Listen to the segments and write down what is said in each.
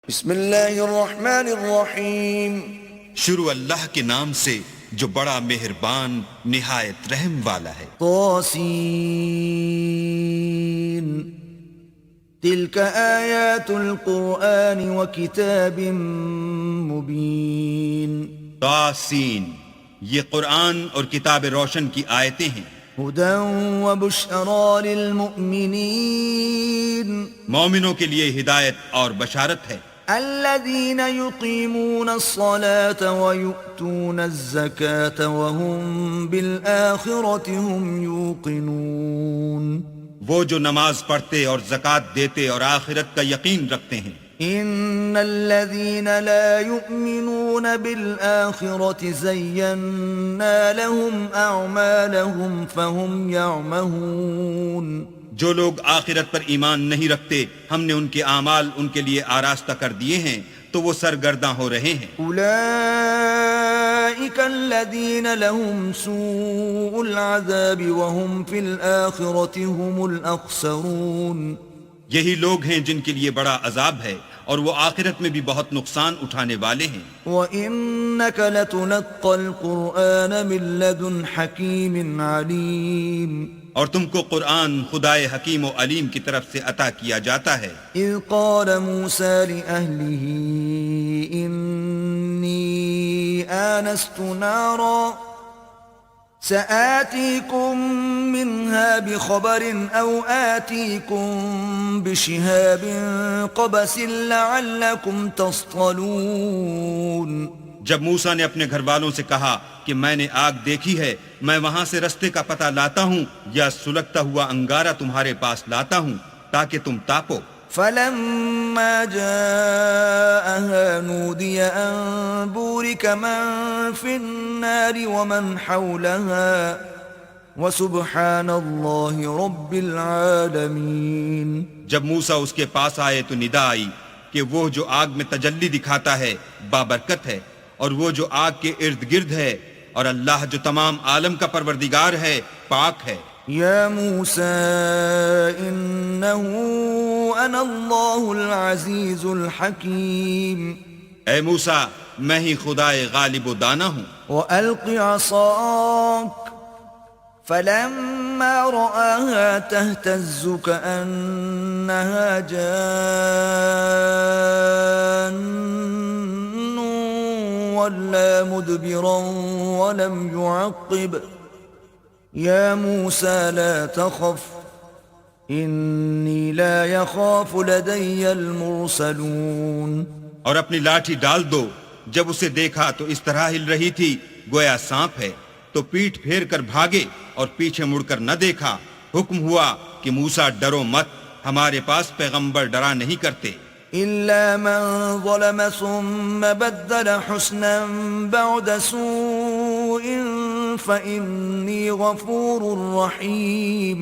بسم اللہ الرحمن الرحیم شروع اللہ کے نام سے جو بڑا مہربان نہایت رحم والا ہے۔ طاسین تلک آیات القرآن وکتاب مبین طاسین، یہ قرآن اور کتاب روشن کی آیتیں ہیں۔ ہدی وبشری للمؤمنین مومنوں کے لیے ہدایت اور بشارت ہے۔ الذین یقیمون الصلاة ویؤتون الزکاة وهم بالآخرة هم یوقنون، وہ جو نماز پڑھتے اور زکوٰۃ دیتے اور آخرت کا یقین رکھتے ہیں۔ ان الذين لا يؤمنون بالآخرة زينا لهم اعمالهم فهم يعمهون، جو لوگ آخرت پر ایمان نہیں رکھتے ہم نے ان کے اعمال ان کے لیے آراستہ کر دیے ہیں تو وہ سرگرداں ہو رہے ہیں۔ اولئك الذين لهم سوء العذاب وهم في الآخرة هم الأخسرون، یہی لوگ ہیں جن کے لیے بڑا عذاب ہے اور وہ آخرت میں بھی بہت نقصان اٹھانے والے ہیں۔ وَإِنَّكَ لَتُلَقَّى الْقُرْآنَ مِن لَّدُنْ حَكِيمٍ عَلِيمٍ، اور تم کو قرآن خدائے حکیم و علیم کی طرف سے عطا کیا جاتا ہے۔ اذ قال موسى لأهله إني آنست نارا سآتيكم منها بخبر أو آتيكم بشهاب قبس لعلكم تصطلون، جب موسیٰ نے اپنے گھر والوں سے کہا کہ میں نے آگ دیکھی ہے، میں وہاں سے رستے کا پتہ لاتا ہوں یا سلگتا ہوا انگارہ تمہارے پاس لاتا ہوں تاکہ تم تاپو۔ فلما جاءها نودي أن بورك من في النار ومن حولها وسبحان الله رب العالمين، جب موسیٰ اس کے پاس آئے تو ندا آئی کہ وہ جو آگ میں تجلی دکھاتا ہے بابرکت ہے، اور وہ جو آگ کے ارد گرد ہے، اور اللہ جو تمام عالم کا پروردگار ہے پاک ہے۔ یا موسیٰ انہو انا اللہ العزیز الحکیم، اے موسیٰ میں ہی خدائے غالب و دانا ہوں۔ وَأَلْقِ عَصَاكَ فَلَمَّا رَآهَا تَهْتَزُّ كَأَنَّهَا جَانٌّ وَلَّا مُدْبِرًا وَلَمْ يُعَقِّبْ يَا مُوسَى لَا تَخَفْ إِنِّي لَا يَخَافُ لَدَيَّ الْمُرْسَلُونَ، اور اپنی لاٹھی ڈال دو۔ جب اسے دیکھا تو اس طرح ہل رہی تھی گویا سانپ ہے، تو پیٹھ پھیر کر بھاگے اور پیچھے مڑ کر نہ دیکھا۔ حکم ہوا کہ موسیٰ ڈرو مت، ہمارے پاس پیغمبر ڈرا نہیں کرتے۔ إِلَّا مَن ظَلَمَ ثُمَّ بَدَّلَ حُسْنًا بَعْدَ سُوءٍ فَإِنِّي غَفُورٌ رَحِيمٌ،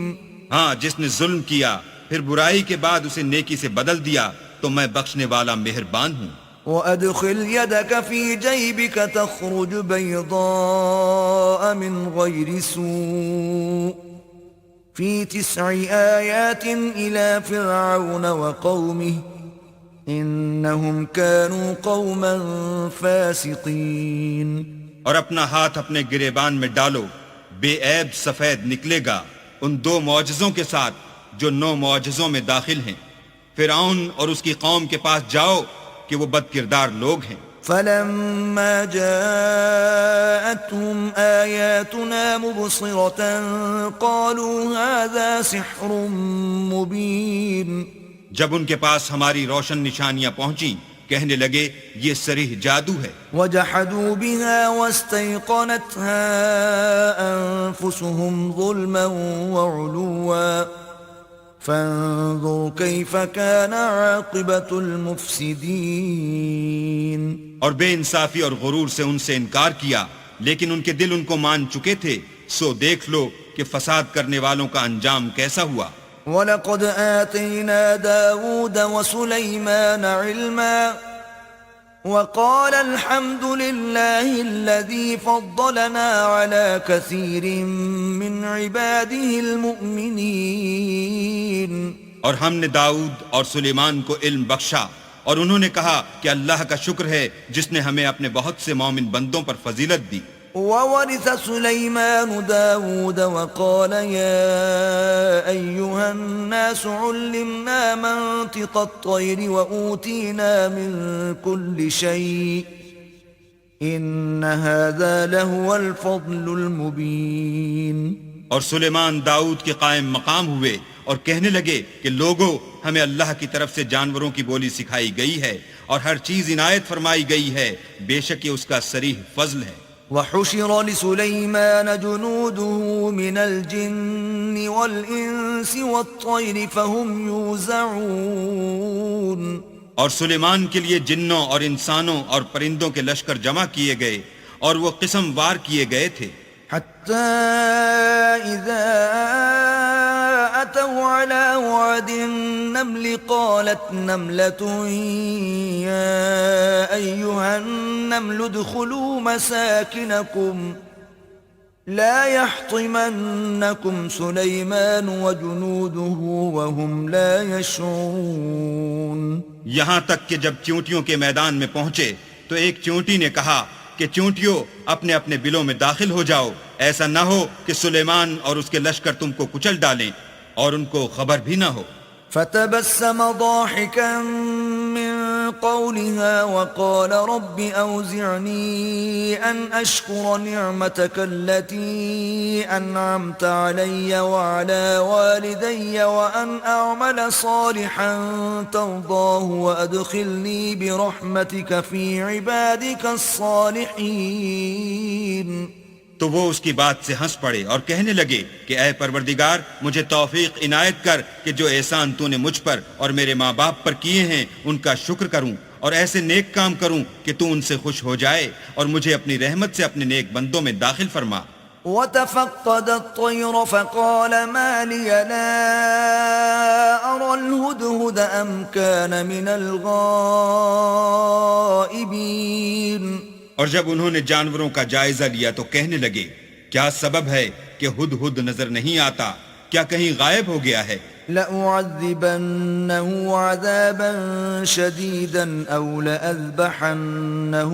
ہاں جس نے ظلم کیا پھر برائی کے بعد اسے نیکی سے بدل دیا تو میں بخشنے والا مہربان ہوں۔ وَأَدْخِلْ يَدَكَ فِي جَيْبِكَ تَخْرُجْ بَيْضَاءَ مِنْ غَيْرِ سُوءٍ فِي 9 آيَاتٍ إِلَى فِرْعَوْنَ وَقَوْمِهِ إِنَّهُمْ كَانُوا قَوْمًا فَاسِقِينَ، اور اپنا ہاتھ اپنے گریبان میں ڈالو، بے عیب سفید نکلے گا ان 2 معجزوں کے ساتھ جو 9 معجزوں میں داخل ہیں۔ فرعون اور اس کی قوم کے پاس جاؤ کہ وہ بد کردار لوگ ہیں۔ فَلَمَّا جَاءَتْهُمْ آيَاتُنَا مُبْصِرَةً قَالُوا هَذَا سِحْرٌ مُبِينٌ، جب ان کے پاس ہماری روشن نشانیاں پہنچیں کہنے لگے یہ صریح جادو ہے۔ وَجَحَدُوا بِهَا وَاسْتَيْقَنَتْهَا أَنفُسُهُمْ ظُلْمًا وَعُلُوًّا فَانظُرْ كَيْفَ كَانَ عَاقِبَةُ الْمُفْسِدِينَ، اور بے انصافی اور غرور سے ان سے انکار کیا، لیکن ان کے دل ان کو مان چکے تھے، سو دیکھ لو کہ فساد کرنے والوں کا انجام کیسا ہوا۔ وَلَقَدْ آتَيْنَا دَاوُودَ وَسُلَيْمَانَ عِلْمًا وَقَالَ الْحَمْدُ لِلَّهِ الَّذِي فَضَّلَنَا عَلَى كَثِيرٍ مِّنْ عِبَادِهِ الْمُؤْمِنِينَ، اور ہم نے داؤد اور سلیمان کو علم بخشا، اور انہوں نے کہا کہ اللہ کا شکر ہے جس نے ہمیں اپنے بہت سے مومن بندوں پر فضیلت دی. وورث سليمان داود وقال يا أيها الناس علمنا منطق الطير وأوتينا من كل شيء إن هذا لهو الفضل المبين. اور سلیمان داؤد کے قائم مقام ہوئے اور کہنے لگے کہ لوگو ہمیں اللہ کی طرف سے جانوروں کی بولی سکھائی گئی ہے اور ہر چیز عنایت فرمائی گئی ہے، بے شک یہ اس کا صریح فضل ہے. وحشر لسليمان جنوده من الجن والإنس والطير فهم يوزعون. اور سلیمان کے لیے جنوں اور انسانوں اور پرندوں کے لشکر جمع کیے گئے اور وہ قسم وار کیے گئے تھے. حتى إذا أتوا على وعد النمل قالت نملة يا أيها النمل ادخلوا مساكنكم لا يحطمنكم سليمان وجنوده وهم لا يشعرون. یہاں تک کہ جب چیونٹیوں کے میدان میں پہنچے تو ایک چیونٹی نے کہا کہ چیونٹیوں اپنے اپنے بلوں میں داخل ہو جاؤ، ایسا نہ ہو کہ سلیمان اور اس کے لشکر تم کو کچل ڈالیں اور ان کو خبر بھی نہ ہو. فتبسم ضاحكا من قولها وقال رب أوزعني أن أشكر نعمتك التي أنعمت علي وعلى والدي وأن أعمل صالحا ترضاه وأدخلني برحمتك في عبادك الصالحين. تو وہ اس کی بات سے ہنس پڑے اور کہنے لگے کہ اے پروردگار مجھے توفیق عنایت کر کہ جو احسان تو نے مجھ پر اور میرے ماں باپ پر کیے ہیں ان کا شکر کروں اور ایسے نیک کام کروں کہ تو ان سے خوش ہو جائے اور مجھے اپنی رحمت سے اپنے نیک بندوں میں داخل فرما. وتفقد الطير فقال ما لي لا أرى الهدهد أم كان من الغائبين. اور جب انہوں نے جانوروں کا جائزہ لیا تو کہنے لگے کیا سبب ہے کہ ہدہد نظر نہیں آتا، کیا کہیں غائب ہو گیا ہے؟ لأعذبنه عذابا شديدا أو لأذبحنه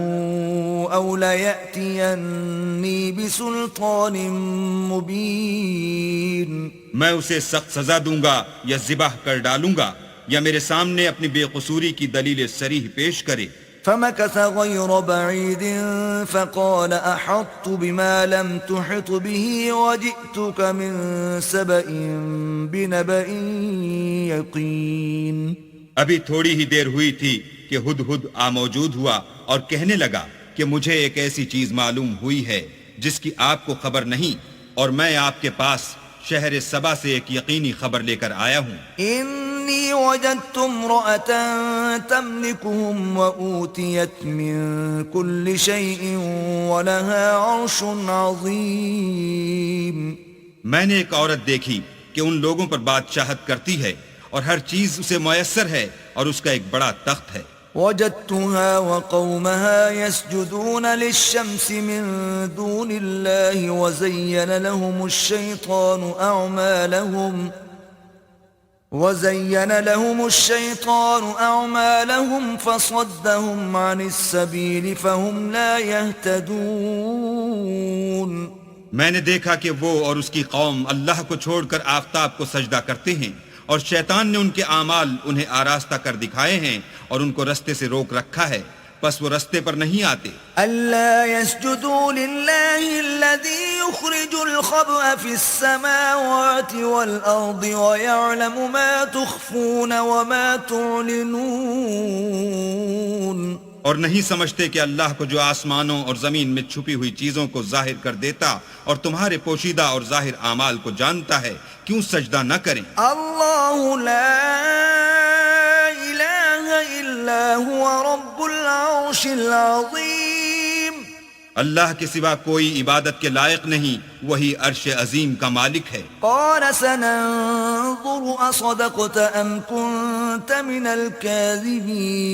أو ليأتيني بسلطان مبين. میں اسے سخت سزا دوں گا یا ذبح کر ڈالوں گا یا میرے سامنے اپنی بے قصوری کی دلیل صریح پیش کرے. فمكث غير بعيد فقال أحطت بما لم تحط به وجئتك من سبأ بنبأ يقين. ابھی تھوڑی ہی دیر ہوئی تھی کہ ہدہد موجود ہوا اور کہنے لگا کہ مجھے ایک ایسی چیز معلوم ہوئی ہے جس کی آپ کو خبر نہیں، اور میں آپ کے پاس شہر سبا سے ایک یقینی خبر لے کر آیا ہوں. إني وجدت امرأة تملكهم وأوتيت من كل شيء ولها عرش عظيم. میں نے ایک عورت دیکھی کہ ان لوگوں پر بادشاہت کرتی ہے اور ہر چیز اسے میسر ہے اور اس کا ایک بڑا تخت ہے. وجدتها وقومها يسجدون للشمس من دون الله وزين لهم الشيطان أعمالهم فصدهم عن السبيل فهم لا يهتدون. میں نے دیکھا کہ وہ اور اس کی قوم اللہ کو چھوڑ کر آفتاب کو سجدہ کرتے ہیں اور شیطان نے ان کے اعمال انہیں آراستہ کر دکھائے ہیں اور ان کو رستے سے روک رکھا ہے، پس وہ رستے پر نہیں آتے. ألا يسجدوا لله الذي يخرج الخبأ في السماوات والأرض ويعلم ما تخفون وما تعلنون. اور نہیں سمجھتے کہ اللہ کو جو آسمانوں اور زمین میں چھپی ہوئی چیزوں کو ظاہر کر دیتا اور تمہارے پوشیدہ اور ظاہر اعمال کو جانتا ہے، کیوں سجدہ نہ کریں؟ اللہ لا الہ الا هو رب العرش العظیم. اللہ کے سوا کوئی عبادت کے لائق نہیں، وہی عرش عظیم کا مالک ہے. قال سننظر اصدقت ام كنت من الكاذبین.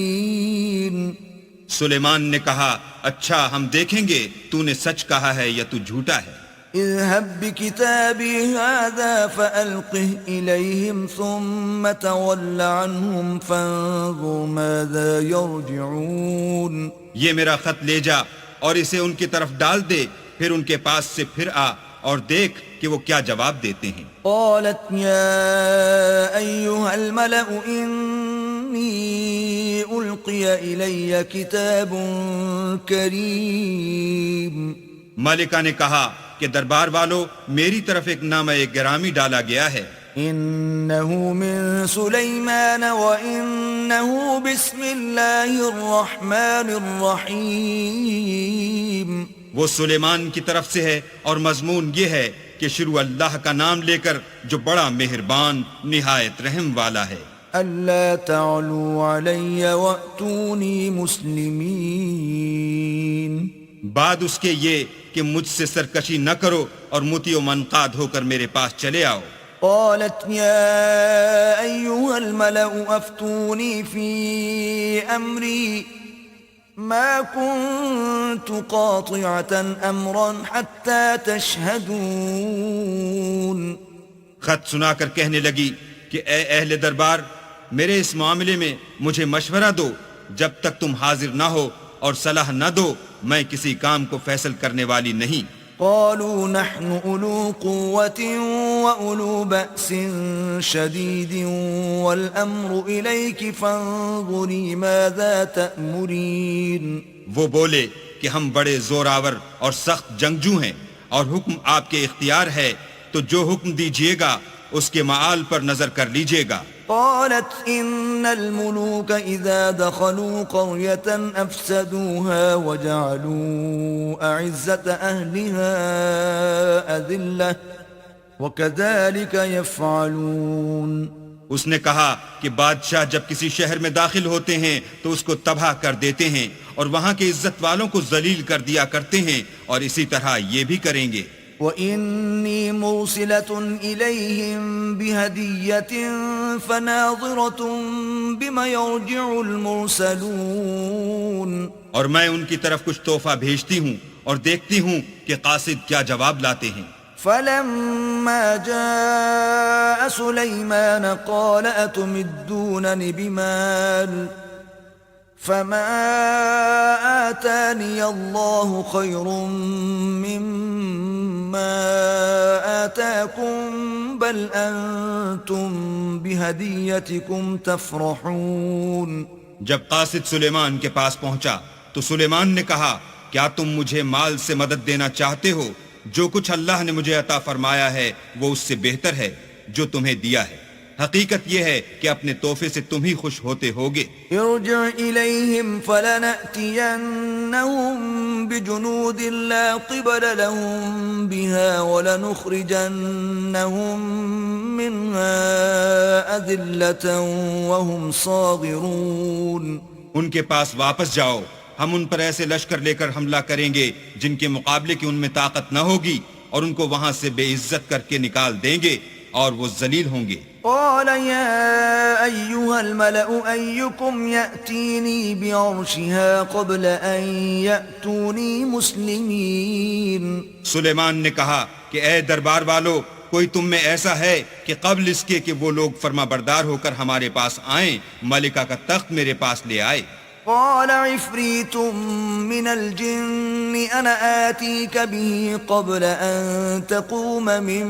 سلیمان نے کہا اچھا ہم دیکھیں گے تو نے سچ کہا ہے یا تو جھوٹا ہے. اذهب بكتابي هذا فألقه إليهم ثم تول عنهم فانظر ماذا يرجعون. یہ میرا خط لے جا اور اسے ان کی طرف ڈال دے، پھر ان کے پاس سے پھر آ اور دیکھ کہ وہ کیا جواب دیتے ہیں. قالت يا أيها الملأ إني ألقي إلي كتاب كريم. ملکہ نے کہا کہ دربار والو، میری طرف ایک نامہ گرامی ڈالا گیا ہے. إنه من سليمان وإنه بسم الله الرحمن الرحيم. وہ سلیمان کی طرف سے ہے اور مضمون یہ ہے کہ شروع اللہ کا نام لے کر جو بڑا مہربان نہایت رحم والا ہے. ألا تعلوا علي وأتوني مسلمين. بعد اس کے یہ کہ مجھ سے سرکشی نہ کرو اور مطیع و منقاد ہو کر میرے پاس چلے آؤ. قالت يا أيها الملأ أفتوني في أمري ما كنت قاطعة أمرا حتى تشهدون. خط سنا کر کہنے لگی کہ اے اہل دربار، میرے اس معاملے میں مجھے مشورہ دو، جب تک تم حاضر نہ ہو اور صلاح نہ دو میں کسی کام کو فیصل کرنے والی نہیں. قالوا نحن أولو قوة وأولو بأس شديد والأمر إليك فانظري ماذا تأمرين. وہ بولے کہ ہم بڑے زور آور اور سخت جنگجو ہیں اور حکم آپ کے اختیار ہے، تو جو حکم دیجیے گا اس کے معال پر نظر کر لیجیے گا. قالت إن الملوك إذا دخلوا قرية أفسدوها وجعلوا أعزة أهلها أذلة وكذلك يفعلون. اس نے کہا کہ بادشاہ جب کسی شہر میں داخل ہوتے ہیں تو اس کو تباہ کر دیتے ہیں اور وہاں کے عزت والوں کو ذلیل کر دیا کرتے ہیں، اور اسی طرح یہ بھی کریں گے. وَإِنِّي مُرْسِلَةٌ إِلَيْهِمْ بِهَدِيَّةٍ فَنَاظِرَةٌ بِمَ يَرْجِعُ الْمُرْسَلُونَ. اور میں ان کی طرف کچھ تحفہ بھیجتی ہوں اور دیکھتی ہوں کہ قاصد کیا جواب لاتے ہیں. فَلَمَّا جَاءَ سُلَيْمَانَ قَالَ أَتُمِدُّونَنِ بِمَالٍ فَمَا آتَانِيَ اللَّهُ خَيْرٌ مِّمَّا آتَاكُمْ بَلْ أَنْتُمْ بِهَدِيَّتِكُمْ تَفْرَحُونَ. جب قاصد سلیمان کے پاس پہنچا تو سلیمان نے کہا کیا تم مجھے مال سے مدد دینا چاہتے ہو؟ جو کچھ اللہ نے مجھے عطا فرمایا ہے وہ اس سے بہتر ہے جو تمہیں دیا ہے. حقیقت یہ ہے کہ اپنے تحفے سے تم ہی خوش ہوتے ہوگے. ارجع إليهم فلنأتينهم بجنود لا قبل لهم بها ولنخرجنهم منها أذلة وهم صاغرون. ان کے پاس واپس جاؤ، ہم ان پر ایسے لشکر لے کر حملہ کریں گے جن کے مقابلے کی ان میں طاقت نہ ہوگی، اور ان کو وہاں سے بے عزت کر کے نکال دیں گے اور وہ ذلیل ہوں گے. قال يا أيها الملأ أيكم يأتيني بعرشها قبل أن يأتوني مسلمين. سلیمان نے کہا کہ اے دربار والو، کوئی تم میں ایسا ہے کہ قبل اس کے کہ وہ لوگ فرما بردار ہو کر ہمارے پاس آئیں ملکہ کا تخت میرے پاس لے آئے. قال عفريت من الجن أنا آتيك به قبل أن تقوم من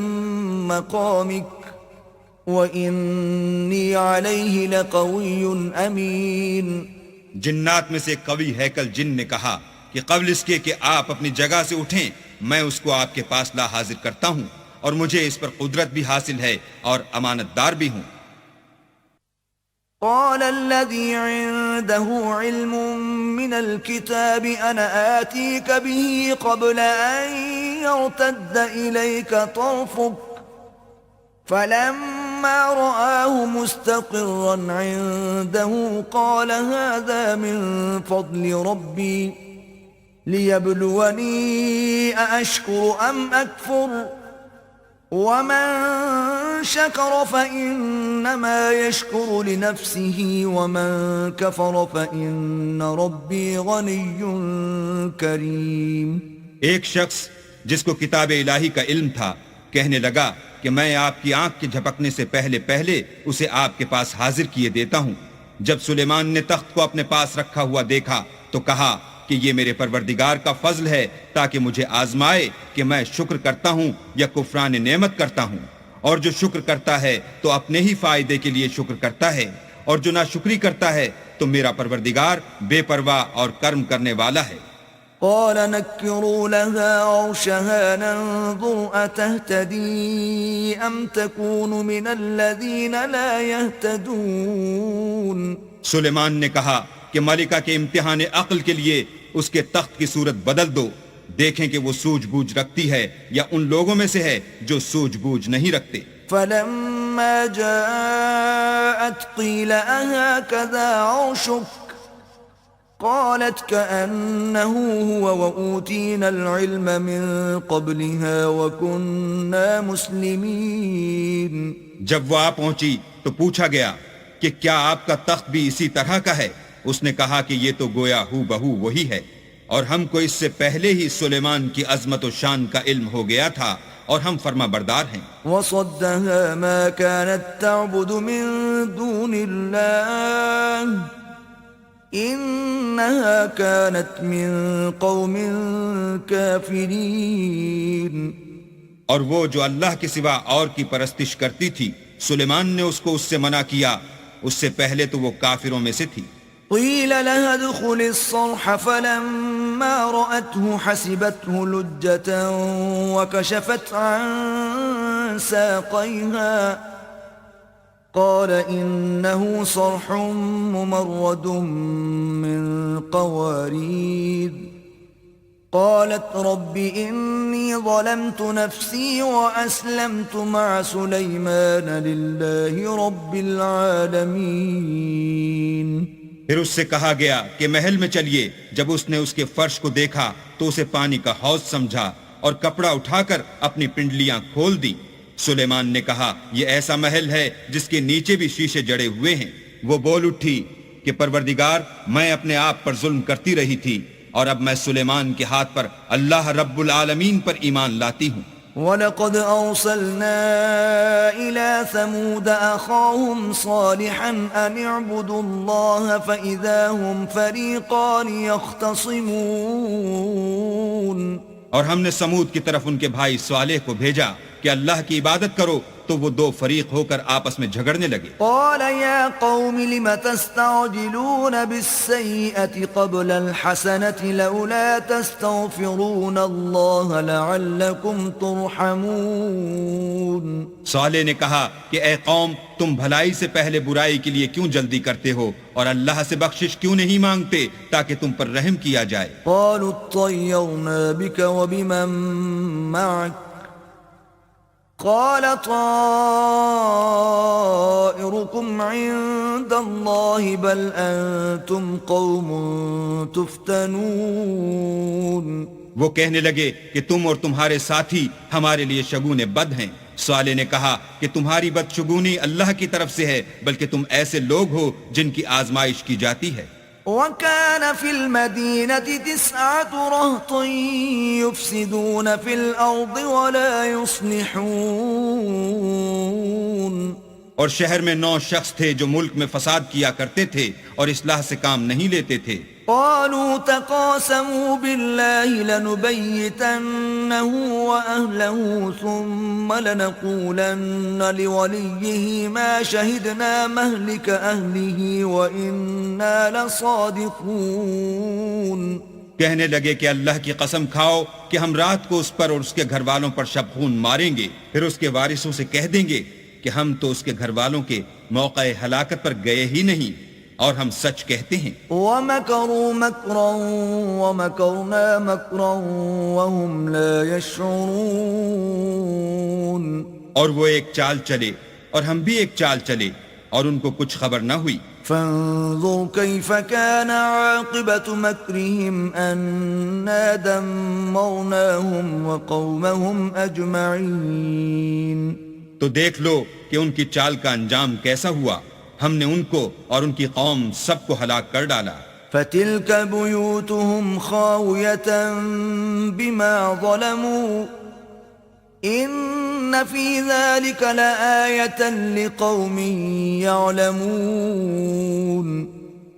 مقامك وَإِنِّي عَلَيْهِ لَقَوِيٌّ أَمِينٌ. جنات میں سے قوی ہیکل جن نے کہا کہ قبل اس کے کہ آپ اپنی جگہ سے اٹھیں میں اس کو آپ کے پاس لا حاضر کرتا ہوں، اور مجھے اس پر قدرت بھی حاصل ہے اور امانت دار بھی ہوں. قال الذي عنده علم من الكتاب أنا آتيك به قبل أن يرتد إليك طرفك فلما رآه مستقرا عنده قال هذا من فضل ربي ليبلوني أأشكر أم أكفر ومن شكر فإنما يشكر لنفسه ومن كفر فإن ربي غني كريم. ایک شخص جس کو کتاب الہی کا علم تھا، کہنے لگا کہ میں آپ کی آنکھ کے جھپکنے سے پہلے پہلے اسے آپ کے پاس حاضر کیے دیتا ہوں۔ جب سلیمان نے تخت کو اپنے پاس رکھا ہوا دیکھا تو کہا کہ یہ میرے پروردگار کا فضل ہے تاکہ مجھے آزمائے کہ میں شکر کرتا ہوں یا کفران نعمت کرتا ہوں، اور جو شکر کرتا ہے تو اپنے ہی فائدے کے لیے شکر کرتا ہے، اور جو ناشکری کرتا ہے تو میرا پروردگار بے پرواہ اور کرم کرنے والا ہے۔ قال نكروا لها عرشها ننظر أتهتدي أم تكون من الذين لا يهتدون۔ سلیمان نے کہا کہ ملکہ کے امتحان عقل کے لیے اس کے تخت کی صورت بدل دو، دیکھیں کہ وہ سوجھ بوجھ رکھتی ہے یا ان لوگوں میں سے ہے جو سوجھ بوجھ نہیں رکھتے۔ فلما جاءت قيل أهكذا عرشك قالت كأنه هو وأوتينا العلم من قبلها وكنا مسلمين۔ جب وہ آ پہنچی تو پوچھا گیا کہ کیا آپ کا تخت بھی اسی طرح کا ہے؟ اس نے کہا کہ یہ تو گویا ہو بہو وہی ہے، اور ہم کو اس سے پہلے ہی سلیمان کی عظمت و شان کا علم ہو گیا تھا اور ہم فرما بردار ہیں۔ وصدها ما كانت تعبد من دون الله إنها كانت من قوم كافرين۔ اور وہ جو اللہ کے سوا اور کی پرستش کرتی تھی، سلیمان نے اس کو اس سے منع کیا، اس سے پہلے تو وہ کافروں میں سے تھی۔ قيل لها ادخل الصرح فلما رأته حسبته لجة وكشفت عن ساقيها قال إنه صرح ممرد من قوارير قالت رب إني ظلمت نفسي وأسلمت مع سليمان لله رب العالمين۔ پھر اس سے کہا گیا کہ محل میں چلیے۔ جب اس نے اس کے فرش کو دیکھا تو اسے پانی کا حوض سمجھا اور کپڑا اٹھا کر اپنی پنڈلیاں کھول دی۔ سلیمان نے کہا یہ ایسا محل ہے جس کے نیچے بھی شیشے جڑے ہوئے ہیں۔ وہ بول اٹھی کہ پروردگار میں اپنے آپ پر ظلم کرتی رہی تھی، اور اب میں سلیمان کے ہاتھ پر اللہ رب العالمین پر ایمان لاتی ہوں۔ وَلَقَدْ أَرْسَلْنَا إِلَى ثَمُودَ أَخَاهُمْ صَالِحًا أَنِ اعْبُدُوا اللَّهَ فَإِذَا هُمْ فَرِيقَانِ يَخْتَصِمُونَ۔ اور ہم نے سمود کی طرف ان کے بھائی صالح کو بھیجا کہ اللہ کی عبادت کرو، تو وہ دو فریق ہو کر آپس میں جھگڑنے لگے۔ قال يا قوم لم تستعجلون بالسيئة قبل الحسنة لولا تستغفرون الله لعلكم ترحمون۔ صالح نے کہا کہ اے قوم، تم بھلائی سے پہلے برائی کے لیے کیوں جلدی کرتے ہو اور اللہ سے بخشش کیوں نہیں مانگتے تاکہ تم پر رحم کیا جائے؟ قالوا اطيرنا بك وبمن معك قال طائركم عند الله بل أنتم قوم تفتنون۔ وہ کہنے لگے کہ تم اور تمہارے ساتھی ہمارے لیے شگون بد ہیں۔ صالح نے کہا کہ تمہاری بدشگونی اللہ کی طرف سے ہے، بلکہ تم ایسے لوگ ہو جن کی آزمائش کی جاتی ہے۔ وكان في المدينة 9 رهط يفسدون في الأرض ولا يصلحون۔ اور شہر میں 9 شخص تھے جو ملک میں فساد کیا کرتے تھے اور اصلاح سے کام نہیں لیتے تھے۔ قالوا تقاسموا بالله لنبيتنه وأهله ثم لنقولن لوليه ما شهدنا مهلك أهله وإنا لصادقون۔ کہنے لگے کہ اللہ کی قسم کھاؤ کہ ہم رات کو اس پر اور اس کے گھر والوں پر شب خون ماریں گے، پھر اس کے وارثوں سے کہہ دیں گے کہ ہم تو اس کے گھر والوں کے موقع ہلاکت پر گئے ہی نہیں، اور ہم سچ کہتے ہیں۔ وَمَكَرُوا مَكْرًا وَمَكَرْنَا مَكْرًا وَهُمْ لَا يَشْعُرُونَ۔ اور وہ ایک چال چلے اور ہم بھی ایک چال چلے اور ان کو کچھ خبر نہ ہوئی۔ فانظر كيف كان عاقبة مكرهم أنا دمرناهم وقومهم أجمعين۔ تو دیکھ لو کہ ان کی چال کا انجام کیسا ہوا، ہم نے ان کو اور ان کی قوم سب کو ہلاک کر ڈالا۔ فتلك بيوتهم خاوية بما ظلموا إن في ذلك لآية لقوم يعلمون.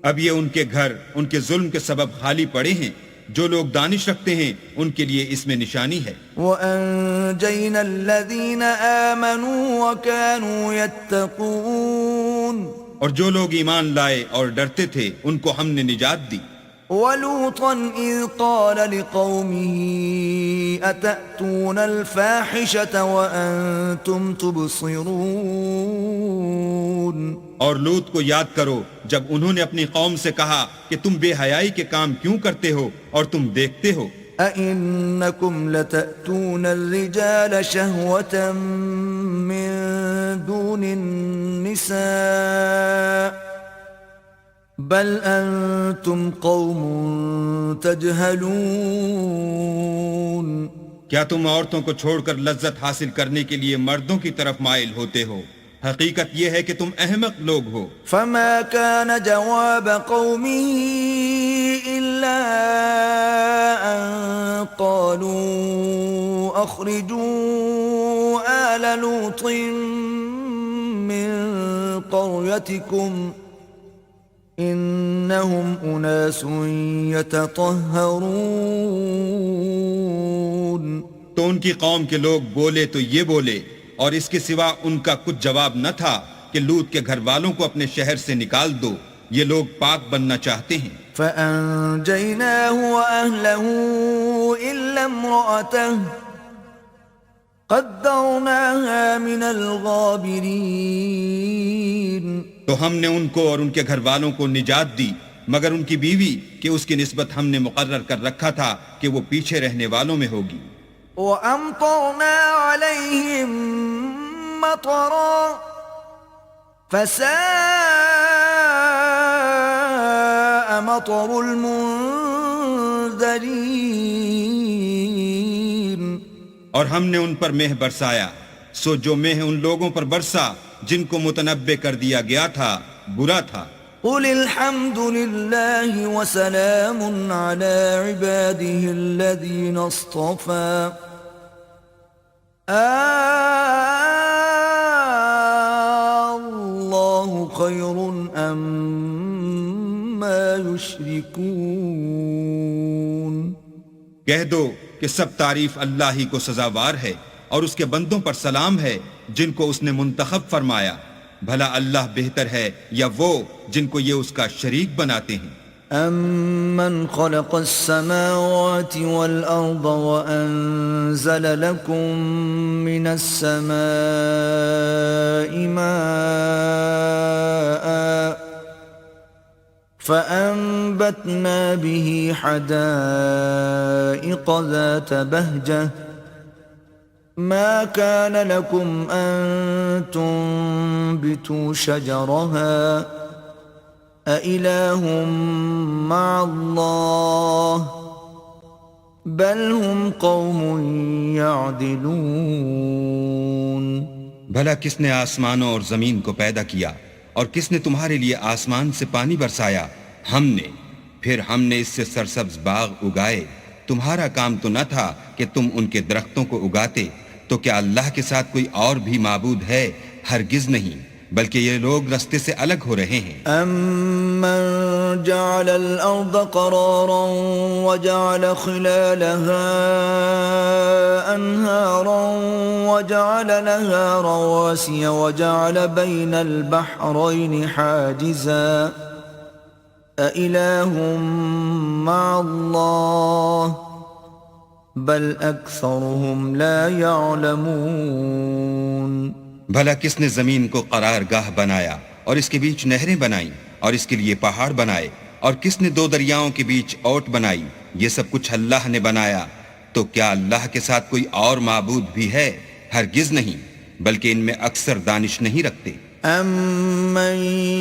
اب یہ ان کے گھر ان کے ظلم کے سبب خالی پڑے ہیں. جو لوگ دانش رکھتے ہیں ان کے لیے اس میں نشانی ہے. وَأَنجَيْنَا الَّذِينَ آمَنُوا وَكَانُوا يَتَّقُونَ. اور جو لوگ ایمان لائے اور ڈرتے تھے ان کو ہم نے نجات دی. وَلُوطًا إِذْ قَالَ لِقَوْمِهِ أَتَأْتُونَ الْفَاحِشَةَ وَأَنْتُمْ تُبْصِرُونَ. اور لوط کو یاد کرو جب انہوں نے اپنی قوم سے کہا کہ تم بے حیائی کے کام کیوں کرتے ہو اور تم دیکھتے ہو. أَإِنَّكُمْ لَتَأْتُونَ الرِّجَالَ شَهْوَةً مِّن دُونِ النِّسَاءِ بَلْ أَنْتُمْ قَوْمٌ تَجْهَلُونَ. کیا تم عورتوں کو چھوڑ کر لذت حاصل کرنے کے لیے مردوں کی طرف مائل ہوتے ہو؟ حقیقت یہ ہے کہ تم احمق لوگ ہو. فما كان جواب قومه إلا أن قالوا أخرجوا آل لوط من قريتكم إنهم أناس يتطهرون. تو ان کی قوم کے لوگ بولے تو یہ بولے، اور اس کے سوا ان کا کچھ جواب نہ تھا کہ لوط کے گھر والوں کو اپنے شہر سے نکال دو، یہ لوگ پاک بننا چاہتے ہیں. فَأَنْجَيْنَاهُ وَأَهْلَهُ إِلَّا امْرَأَتَهُ قَدَّرْنَاهَا مِنَ الْغَابِرِينَ. تو ہم نے ان کو اور ان کے گھر والوں کو نجات دی مگر ان کی بیوی کہ اس کی نسبت ہم نے مقرر کر رکھا تھا کہ وہ پیچھے رہنے والوں میں ہوگی. وَأَمْطَرْنَا عَلَيْهِمْ مَطَرًا فَسَاءَ مَطَرُ الْمُنذَرِينَ. اور ہم نے ان پر مہ برسایا، سو جو مہ ان لوگوں پر برسا جن کو متنبع کر دیا گیا تھا برا تھا. قُلِ الْحَمْدُ لِلَّهِ وَسَلَامٌ عَلَى عِبَادِهِ الَّذِينَ اصْطَفَى اللَّهُ خَيْرٌ أَمَّا يُشْرِكُونَ. کہہ دو کہ سب تعریف اللہ ہی کو سزاوار ہے اور اس کے بندوں پر سلام ہے جن کو اس نے منتخب فرمایا. بھلا اللہ بہتر ہے یا وہ جن کو یہ اس کا شریک بناتے ہیں. أَمَّنْ خَلَقَ السَّمَاوَاتِ وَالْأَرْضَ وَأَنزَلَ لَكُم مِّنَ السَّمَاءِ مَاءً فَأَنبَتْنَا بِهِ حَدَائِقَ ذَاتَ بَهْجَةٍ ما كان لكم أن تنبتوا شجرها أإله مع الله بل هم قوم يعدلون. بھلا کس نے آسمانوں اور زمین کو پیدا کیا اور کس نے تمہارے لیے آسمان سے پانی برسایا؟ ہم نے. پھر ہم نے اس سے سرسبز باغ اگائے. تمہارا کام تو نہ تھا کہ تم ان کے درختوں کو اگاتے. تو کیا اللہ کے ساتھ کوئی اور بھی معبود ہے؟ ہرگز نہیں، بلکہ یہ لوگ رستے سے الگ ہو رہے ہیں. أَمَّنْ جَعَلَ الْأَرْضَ قَرَارًا وَجَعَلَ خِلَالَهَا أَنْهَارًا وَجَعَلَ لَهَا رَوَاسِيَ وَجَعَلَ بَيْنَ الْبَحْرَيْنِ حَاجِزًا أَإِلَهٌ مَّعَ اللَّهِ بل اکثرهم لا يعلمون. بھلا کس نے زمین کو قرار گاہ بنایا اور اس کے بیچ نہریں بنائیں اور اس کے لیے پہاڑ بنائے، اور کس نے دو دریاؤں کے بیچ اوٹ بنائی؟ یہ سب کچھ اللہ نے بنایا. تو کیا اللہ کے ساتھ کوئی اور معبود بھی ہے؟ ہرگز نہیں، بلکہ ان میں اکثر دانش نہیں رکھتے. أَمَّن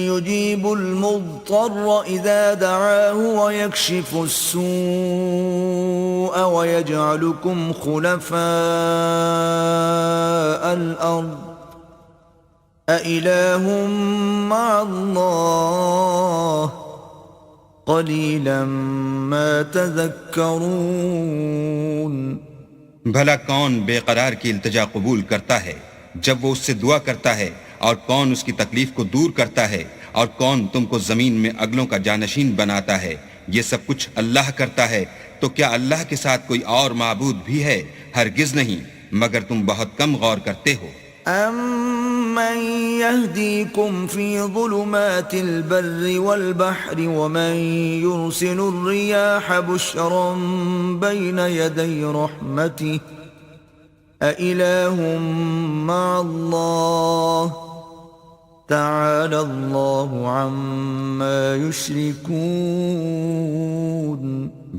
يُجِيبُ الْمُضْطَرَّ إِذَا دَعَاهُ وَيَكْشِفُ السُّوءَ وَيَجْعَلُكُمْ خُلَفَاءَ الْأَرْضِ أَإِلَٰهٌ مَّعَ اللَّهِ قليلا ما تذكرون. بھلا کون بے قرار کی التجا قبول کرتا ہے جب وہ اس سے دعا کرتا ہے، اور کون اس کی تکلیف کو دور کرتا ہے، اور کون تم کو زمین میں اگلوں کا جانشین بناتا ہے؟ یہ سب کچھ اللہ کرتا ہے، تو کیا اللہ کے ساتھ کوئی اور معبود بھی ہے؟ ہرگز نہیں، مگر تم بہت کم غور کرتے ہو. أَمَّن يَهْدِيكُمْ فِي ظُلُمَاتِ الْبَرِّ وَالْبَحْرِ وَمَن يُرْسِلُ الرِّيَاحَ بُشْرًا بَيْنَ يَدَيْ رَحْمَتِهِ أَإِلَٰهٌ مَّعَ اللَّهِ تَعَالَى اللَّهُ عَمَّا يُشْرِكُونَ.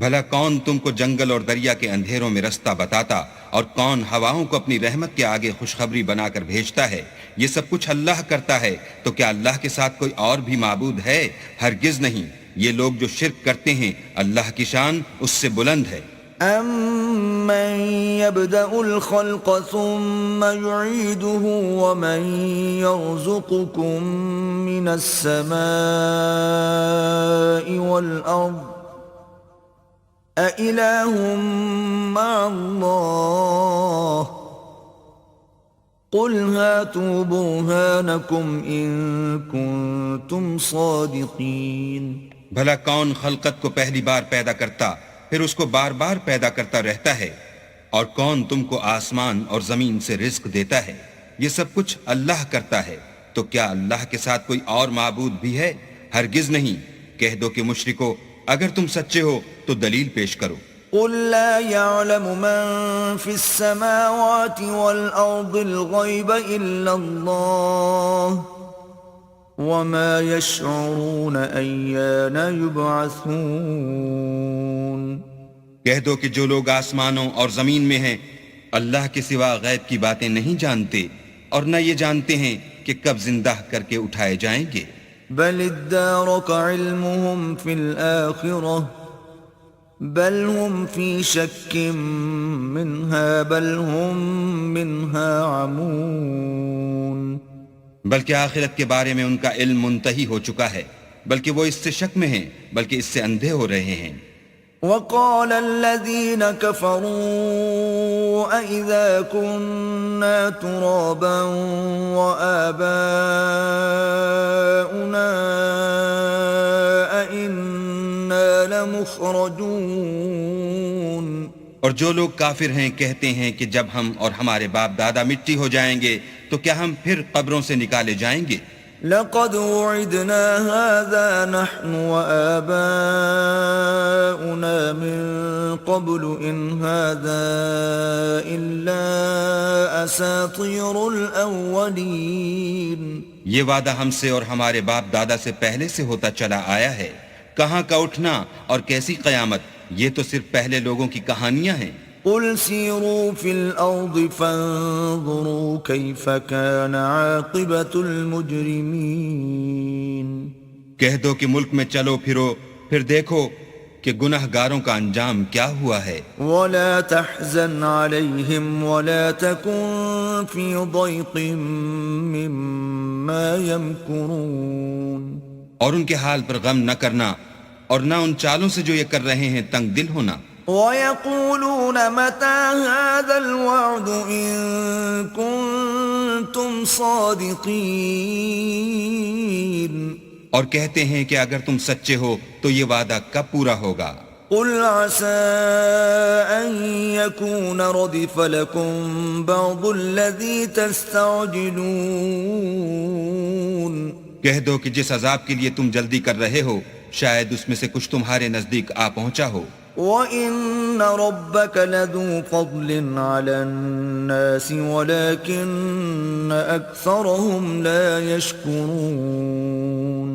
بھلا کون تم کو جنگل اور دریا کے اندھیروں میں رستہ بتاتا، اور کون ہواؤں کو اپنی رحمت کے آگے خوشخبری بنا کر بھیجتا ہے؟ یہ سب کچھ اللہ کرتا ہے، تو کیا اللہ کے ساتھ کوئی اور بھی معبود ہے؟ ہرگز نہیں. یہ لوگ جو شرک کرتے ہیں، اللہ کی شان اس سے بلند ہے. أَمَّن يَبْدَأُ الْخَلْقَ ثُمَّ يُعِيدُهُ وَمَن يَرْزُقُكُم مِّنَ السَّمَاءِ وَالْأَرْضِ أَإِلَٰهٌ مَّعَ اللَّهِ قُلْ هَاتُوا بُرْهَانَكُمْ إِن كُنتُمْ صَادِقِينَ. بھلا کون خلقت کو پہلی بار پیدا کرتا پھر اس کو بار بار پیدا کرتا رہتا ہے؟ اور کون تم کو آسمان اور زمین سے رزق دیتا ہے؟ یہ سب کچھ اللہ کرتا ہے، تو کیا اللہ کے ساتھ کوئی اور معبود بھی ہے؟ ہرگز نہیں. کہہ دو کہ مشرکو، اگر تم سچے ہو تو دلیل پیش کرو. قُل لَّا يَعْلَمُ مَن فِي السَّمَاوَاتِ وَالْأَرْضِ الْغَيْبَ إِلَّا اللَّهُ وَمَا يَشْعُرُونَ أَيَّانَ يُبْعَثُونَ. کہہ دو کہ جو لوگ آسمانوں اور زمین میں ہیں اللہ کے سوا غیب کی باتیں نہیں جانتے، اور نہ یہ جانتے ہیں کہ کب زندہ کر کے اٹھائے جائیں گے. بل ادارك علمهم في الآخرة بل هم في شك منها بل هم منها عمون. بلکہ آخرت کے بارے میں ان کا علم منتہی ہو چکا ہے، بلکہ وہ اس سے شک میں ہیں، بلکہ اس سے اندھے ہو رہے ہیں. وقال الذين كفروا أئذا كنا ترابا وآباؤنا أئنا لمخرجون. اور جو لوگ کافر ہیں کہتے ہیں کہ جب ہم اور ہمارے باپ دادا مٹی ہو جائیں گے تو کیا ہم پھر قبروں سے نکالے جائیں گے؟ لقد وعدنا هذا نحن وآباؤنا من قبل إن هذا إلا أساطير الأولين. یہ وعدہ ہم سے اور ہمارے باپ دادا سے پہلے سے ہوتا چلا آیا ہے. کہاں کا اٹھنا اور کیسی قیامت، یہ تو صرف پہلے لوگوں کی کہانیاں ہیں. قل سیروا فی الارض فانظروا کیف کان عاقبت المجرمین. کہہ دو کہ ملک میں چلو پھرو، پھر دیکھو کہ گنہگاروں کا انجام کیا ہوا ہے. ولا تحزن علیہم ولا تکن فی ضیق مما یمکرون. اور ان کے حال پر غم نہ کرنا، اور نہ ان چالوں سے جو یہ کر رہے ہیں تنگ دل ہونا. وَيَقُولُونَ مَتَى هَذَا الْوَعْدُ إِن كُنتُمْ صَادِقِينَ. اور کہتے ہیں کہ اگر تم سچے ہو تو یہ وعدہ کب پورا ہوگا؟ قُلْ عَسَىٰ أَن يَكُونَ رَدِفَ لَكُمْ بَعْضُ الَّذِي تَسْتَعْجِلُونَ. کہہ دو کہ جس عذاب کے لیے تم جلدی کر رہے ہو شاید اس میں سے کچھ تمہارے نزدیک آ پہنچا ہو. وَإِنَّ رَبَّكَ لَذُو فَضْلٍ عَلَى النَّاسِ وَلَكِنَّ أَكْثَرَهُمْ لَا يَشْكُرُونَ.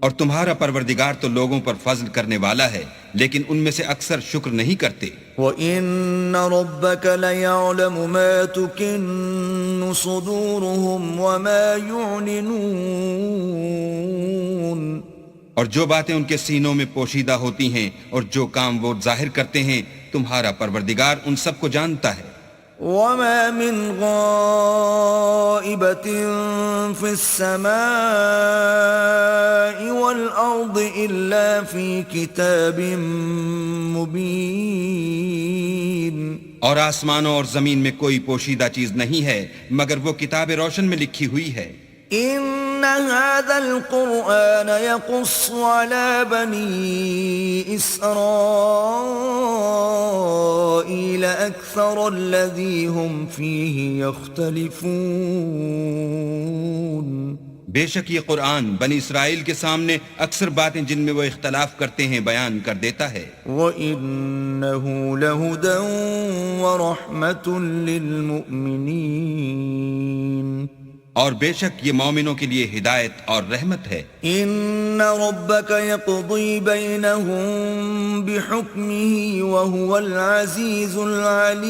اور تمہارا پروردگار تو لوگوں پر فضل کرنے والا ہے، لیکن ان میں سے اکثر شکر نہیں کرتے. وَإِنَّ رَبَّكَ لَيَعْلَمُ مَا تُكِنُّ صُدُورُهُمْ وَمَا يُعْلِنُونَ. اور جو باتیں ان کے سینوں میں پوشیدہ ہوتی ہیں اور جو کام وہ ظاہر کرتے ہیں تمہارا پروردگار ان سب کو جانتا ہے. وما من غائبة في السماء والأرض إلا في كتاب مبين. اور آسمانوں اور زمین میں کوئی پوشیدہ چیز نہیں ہے مگر وہ کتاب روشن میں لکھی ہوئی ہے. إن هذا القرآن يقص على بني إسرائيل أكثر الذي هم فيه يختلفون. بے شک یہ قرآن بنی اسرائیل کے سامنے اکثر باتیں جن میں وہ اختلاف کرتے ہیں بیان کر دیتا ہے. وَإِنَّهُ لَهُدًى وَرَحْمَةٌ لِّلْمُؤْمِنِينَ. اور بے شک یہ مومنوں کے لیے ہدایت اور رحمت ہے. ان ربك يقضي بينهم بحكمه وهو العزيز العليم.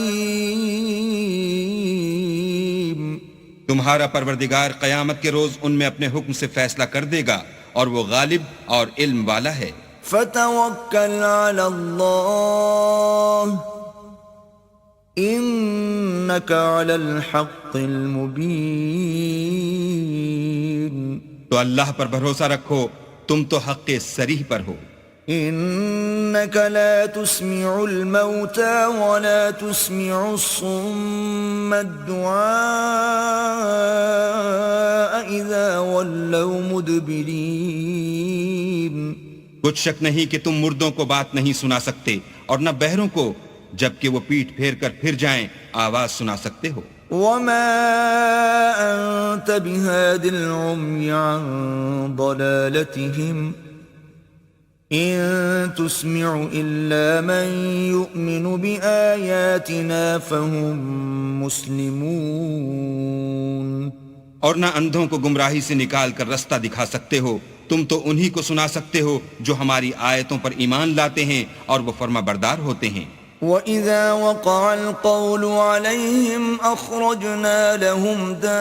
تمہارا پروردگار قیامت کے روز ان میں اپنے حکم سے فیصلہ کر دے گا اور وہ غالب اور علم والا ہے. فتوکل علی اللہ انک علی الحق المبین. تو اللہ پر بھروسہ رکھو تم تو حق صریح پر ہو. انک لا تسمع الموتى ولا تسمع الصم الدعاء اذا ولوا مدبرین. کچھ شک نہیں کہ تم مردوں کو بات نہیں سنا سکتے اور نہ بہروں کو جبکہ وہ پیٹھ پھیر کر پھر جائیں آواز سنا سکتے ہو. وما انت بهاد العمي عن ضلالتهم ان تسمع الا من يؤمن بآياتنا فهم مسلمون. اور نہ اندھوں کو گمراہی سے نکال کر رستہ دکھا سکتے ہو، تم تو انہی کو سنا سکتے ہو جو ہماری آیتوں پر ایمان لاتے ہیں اور وہ فرما بردار ہوتے ہیں. وَإِذَا وَقَعَ الْقَوْلُ عَلَيْهِمْ أَخْرَجْنَا لَهُمْ دَابَّةً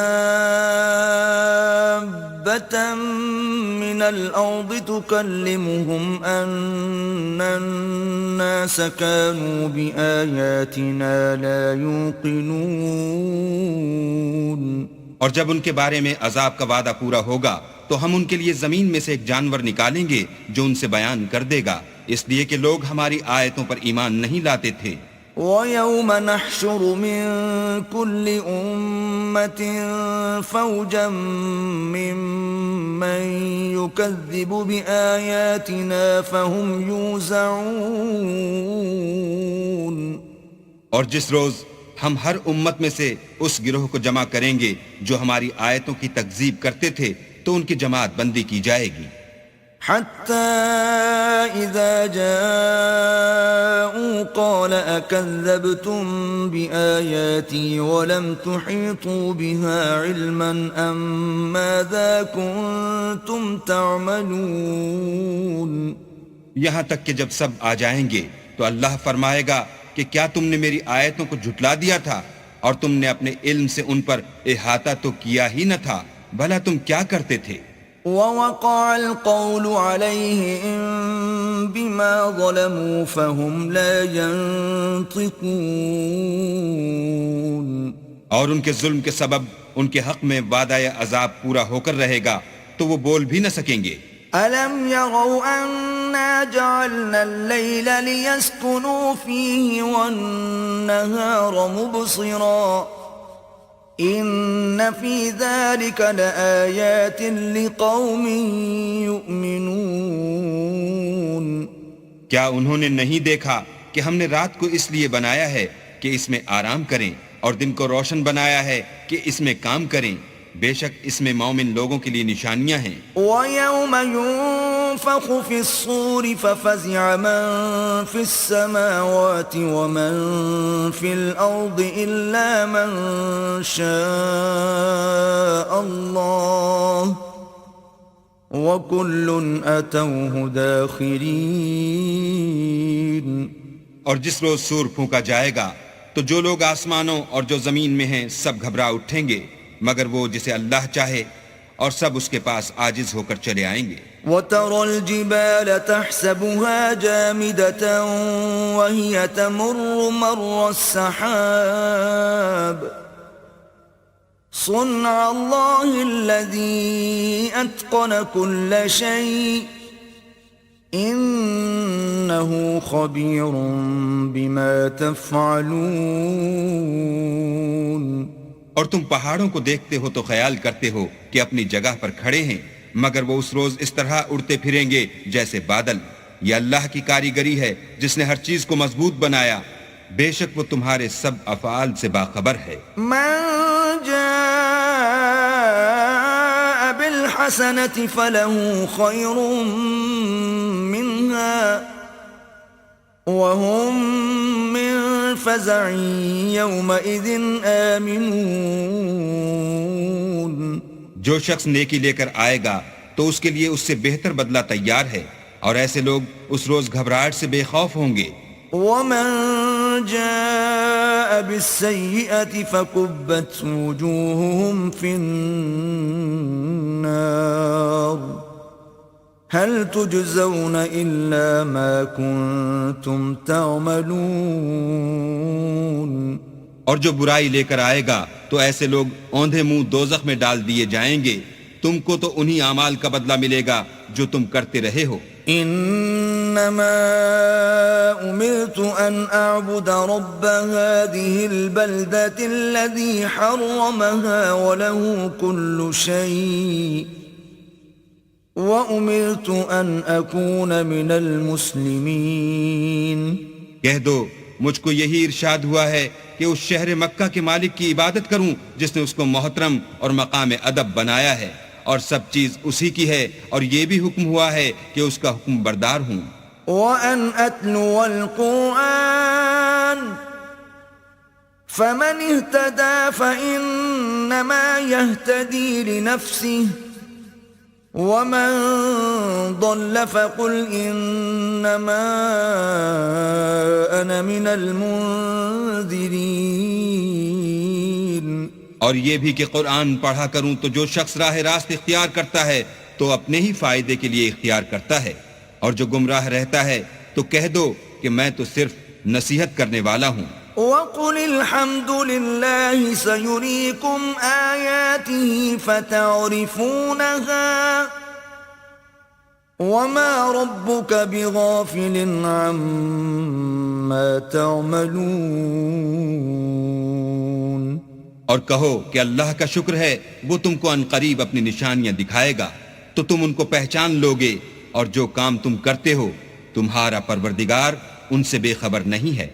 مِّنَ الْأَرْضِ تُكَلِّمُهُمْ أَنَّ النَّاسَ كَانُوا بِآيَاتِنَا لَا يُوقِنُونَ. اور جب ان کے بارے میں عذاب کا وعدہ پورا ہوگا تو ہم ان کے لیے زمین میں سے ایک جانور نکالیں گے جو ان سے بیان کر دے گا، اس لیے کہ لوگ ہماری آیتوں پر ایمان نہیں لاتے تھے. وَيَوْمَ نَحْشُرُ مِن كُلِّ أُمَّةٍ فَوْجًا مِّمَّن يُكَذِّبُ بِآيَاتِنَا فَهُمْ يُوزَعُونَ. اور جس روز ہم ہر امت میں سے اس گروہ کو جمع کریں گے جو ہماری آیتوں کی تکذیب کرتے تھے تو ان کی جماعت بندی کی جائے گی. حتى إذا جاءوا قال أكذبتم بآياتي ولم تحيطوا بها علما أم ماذا كنتم تعملون. یہاں تک کہ جب سب آ جائیں گے تو اللہ فرمائے گا کہ کیا تم نے میری آیتوں کو جھٹلا دیا تھا اور تم نے اپنے علم سے ان پر احاطہ تو کیا ہی نہ تھا، بھلا تم کیا کرتے تھے. وَوَقَعَ الْقَوْلُ عَلَيْهِمْ بِمَا ظَلَمُوا فَهُمْ لَا يَنطِقُونَ. اور ان کے ظلم کے سبب ان کے حق میں وعدہ عذاب پورا ہو کر رہے گا تو وہ بول بھی نہ سکیں گے. أَلَمْ يَرَوْا أَنَّا جَعَلْنَا اللَّيْلَ لِيَسْكُنُوا فِيهِ وَالنَّهَارَ مُبْصِرًا إِنَّ فِي ذَلِكَ لَآيَاتٍ لِقَوْمٍ يُؤْمِنُونَ. کیا انہوں نے نہیں دیکھا کہ ہم نے رات کو اس لیے بنایا ہے کہ اس میں آرام کریں اور دن کو روشن بنایا ہے کہ اس میں کام کریں؟ بے شک اس میں مومن لوگوں کے لیے نشانیاں ہیں. وَيَوْمَ يُنفَخُ فِي الصُّورِ فَفَزِعَ مَن فِي السَّمَاوَاتِ وَمَن فِي الْأَرْضِ إِلَّا مَن شَاءَ اللَّهُ وَكُلٌّ أَتَوْهُ دَاخِرِينَ. اور جس روز سور پھونکا جائے گا تو جو لوگ آسمانوں اور جو زمین میں ہیں سب گھبرا اٹھیں گے مگر وہ جسے اللہ چاہے، اور سب اس کے پاس عاجز ہو کر چلے آئیں گے. وترى الجبال تحسبها جامدة وهي تمر مر السحاب صنع الله الذي أتقن كل شيء إنه خبير بما تفعلون. اور تم پہاڑوں کو دیکھتے ہو تو خیال کرتے ہو کہ اپنی جگہ پر کھڑے ہیں، مگر وہ اس روز اس طرح اڑتے پھریں گے جیسے بادل. یہ اللہ کی کاریگری ہے جس نے ہر چیز کو مضبوط بنایا. بے شک وہ تمہارے سب افعال سے باخبر ہے. من جاء بالحسنة فله خير منها وهم من فزع يومئذ آمنون. جو شخص نیکی لے کر آئے گا تو اس کے لیے اس سے بہتر بدلہ تیار ہے، اور ایسے لوگ اس روز گھبراہٹ سے بے خوف ہوں گے. ومن جاء بالسيئة فكبت وجوههم في النار هل تجزون إلا ما كنتم تعملون. اور جو برائی لے کر آئے گا تو ایسے لوگ اوندھے منہ دوزخ میں ڈال دیے جائیں گے. تم کو تو انہی اعمال کا بدلہ ملے گا جو تم کرتے رہے ہو. انما امرت ان اعبد رب هذه البلدة الذي حرمها وله كل شيء وامرت ان اكون من المسلمين. کہہ دو مجھ کو یہی ارشاد ہوا ہے کہ اس شہر مکہ کے مالک کی عبادت کروں جس نے اس کو محترم اور مقام ادب بنایا ہے، اور سب چیز اسی کی ہے، اور یہ بھی حکم ہوا ہے کہ اس کا حکم بردار ہوں. وَأَنْ أَتْلُوَ الْقُرْآنَ فَمَنِ اهْتَدَى فَإِنَّمَا يَهْتَدِي لِنَفْسِهِ وَمَنْ ضَلَّ فَقُلْ إِنَّمَا أَنَا مِنَ الْمُنذِرِينَ. اور یہ بھی کہ قرآن پڑھا کروں تو جو شخص راہ راست اختیار کرتا ہے تو اپنے ہی فائدے کے لیے اختیار کرتا ہے، اور جو گمراہ رہتا ہے تو کہہ دو کہ میں تو صرف نصیحت کرنے والا ہوں. وَقُلِ الْحَمْدُ لِلَّهِ سَيُرِيكُمْ آيَاتِهِ فَتَعْرِفُونَهَا وَمَا رَبُّكَ بِغَافِلٍ عَمَّا تَعْمَلُونَ. اور کہو کہ اللہ کا شکر ہے وہ تم کو عن قریب اپنی نشانیاں دکھائے گا تو تم ان کو پہچان لوگے، اور جو کام تم کرتے ہو تمہارا پروردگار ان سے بے خبر نہیں ہے.